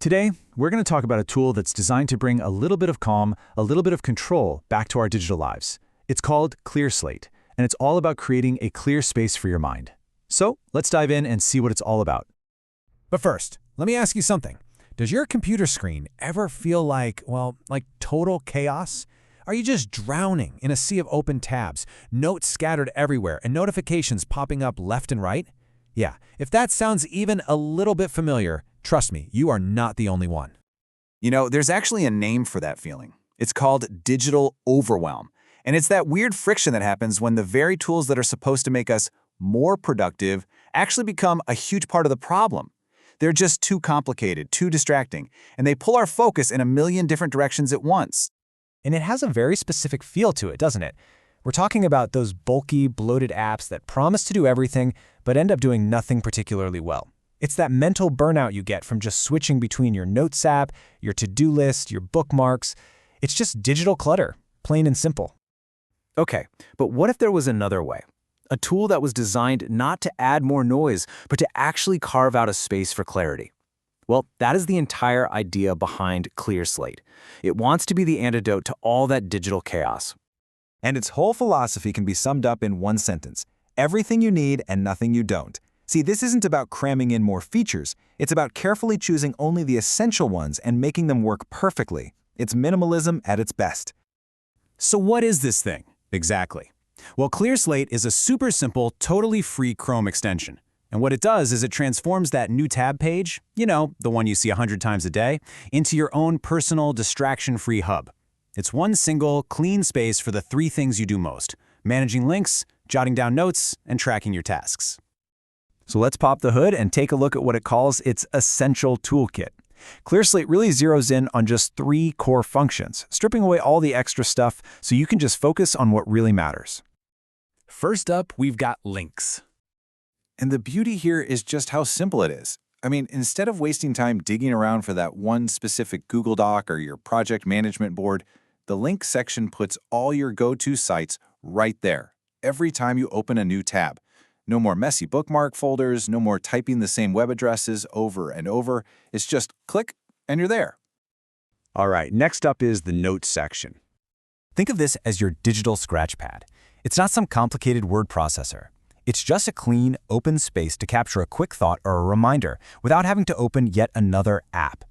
Today, we're going to talk about a tool that's designed to bring a little bit of calm, a little bit of control back to our digital lives. It's called ClearSlate, and it's all about creating a clear space for your mind. So let's dive in and see what it's all about. But first, let me ask you something. Does your computer screen ever feel like total chaos? Are you just drowning in a sea of open tabs, notes scattered everywhere, and notifications popping up left and right? Yeah, if that sounds even a little bit familiar, trust me, you are not the only one. You know, there's actually a name for that feeling. It's called digital overwhelm. And it's that weird friction that happens when the very tools that are supposed to make us more productive actually become a huge part of the problem. They're just too complicated, too distracting, and they pull our focus in a million different directions at once. And it has a very specific feel to it, doesn't it? We're talking about those bulky, bloated apps that promise to do everything, but end up doing nothing particularly well. It's that mental burnout you get from just switching between your Notes app, your to-do list, your bookmarks. It's just digital clutter, plain and simple. Okay, but what if there was another way? A tool that was designed not to add more noise, but to actually carve out a space for clarity. Well, that is the entire idea behind ClearSlate. It wants to be the antidote to all that digital chaos. And its whole philosophy can be summed up in one sentence: everything you need and nothing you don't. See, this isn't about cramming in more features. It's about carefully choosing only the essential ones and making them work perfectly. It's minimalism at its best. So what is this thing exactly? Well, ClearSlate is a super simple, totally free Chrome extension. And what it does is it transforms that new tab page, you know, the one you see 100 times a day, into your own personal, distraction-free hub. It's one single, clean space for the three things you do most: managing links, jotting down notes, and tracking your tasks. So let's pop the hood and take a look at what it calls its Essential Toolkit. ClearSlate really zeroes in on just three core functions, stripping away all the extra stuff so you can just focus on what really matters. First up, we've got links. And the beauty here is just how simple it is. I mean, instead of wasting time digging around for that one specific Google Doc or your project management board, the links section puts all your go-to sites right there, every time you open a new tab. No more messy bookmark folders, no more typing the same web addresses over and over. It's just click, and you're there. All right, next up is the Notes section. Think of this as your digital scratchpad. It's not some complicated word processor. It's just a clean, open space to capture a quick thought or a reminder without having to open yet another app.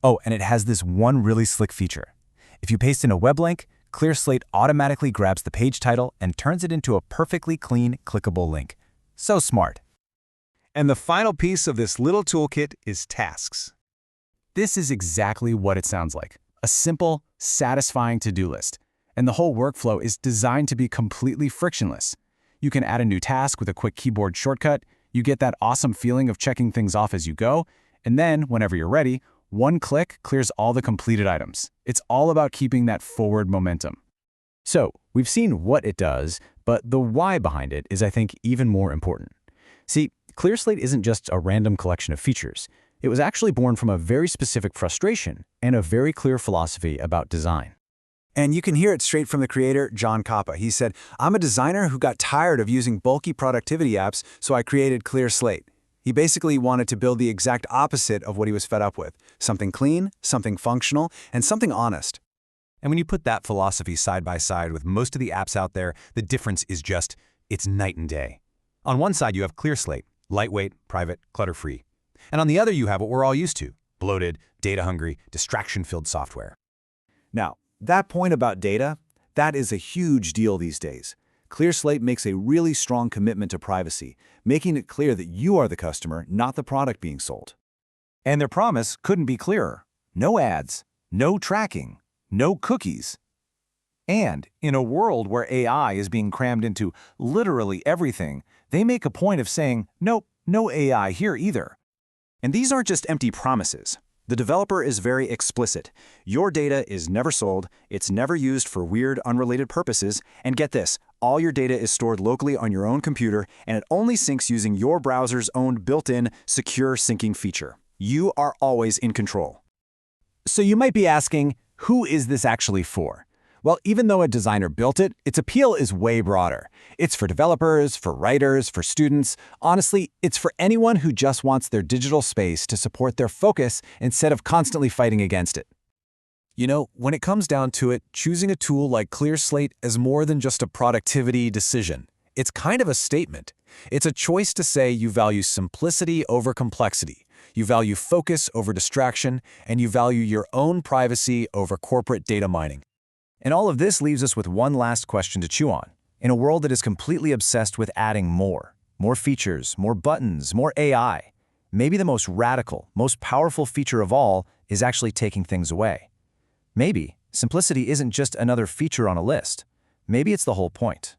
Oh, and it has this one really slick feature. If you paste in a web link, ClearSlate automatically grabs the page title and turns it into a perfectly clean, clickable link. So smart. And the final piece of this little toolkit is tasks. This is exactly what it sounds like: a simple, satisfying to-do list. And the whole workflow is designed to be completely frictionless. You can add a new task with a quick keyboard shortcut, you get that awesome feeling of checking things off as you go, and then, whenever you're ready, one click clears all the completed items. It's all about keeping that forward momentum. So, we've seen what it does, but the why behind it is, I think, even more important. See, ClearSlate isn't just a random collection of features. It was actually born from a very specific frustration and a very clear philosophy about design. And you can hear it straight from the creator, John Coppa. He said, "I'm a designer who got tired of using bulky productivity apps, so I created ClearSlate." He basically wanted to build the exact opposite of what he was fed up with: something clean, something functional, and something honest. And when you put that philosophy side by side with most of the apps out there, the difference is just, it's night and day. On one side, you have ClearSlate, lightweight, private, clutter-free. And on the other, you have what we're all used to: bloated, data-hungry, distraction-filled software. Now, that point about data, that is a huge deal these days. ClearSlate makes a really strong commitment to privacy, making it clear that you are the customer, not the product being sold. And their promise couldn't be clearer: no ads, no tracking, no cookies. And in a world where AI is being crammed into literally everything, they make a point of saying, nope, no AI here either. And these aren't just empty promises. The developer is very explicit. Your data is never sold, it's never used for weird, unrelated purposes, and get this, all your data is stored locally on your own computer, and it only syncs using your browser's own built-in, secure syncing feature. You are always in control. So you might be asking, who is this actually for? Well, even though a designer built it, its appeal is way broader. It's for developers, for writers, for students. Honestly, it's for anyone who just wants their digital space to support their focus instead of constantly fighting against it. You know, when it comes down to it, choosing a tool like ClearSlate is more than just a productivity decision. It's kind of a statement. It's a choice to say you value simplicity over complexity, you value focus over distraction, and you value your own privacy over corporate data mining. And all of this leaves us with one last question to chew on. In a world that is completely obsessed with adding more features, more buttons, more AI, maybe the most radical, most powerful feature of all is actually taking things away. Maybe simplicity isn't just another feature on a list. Maybe it's the whole point.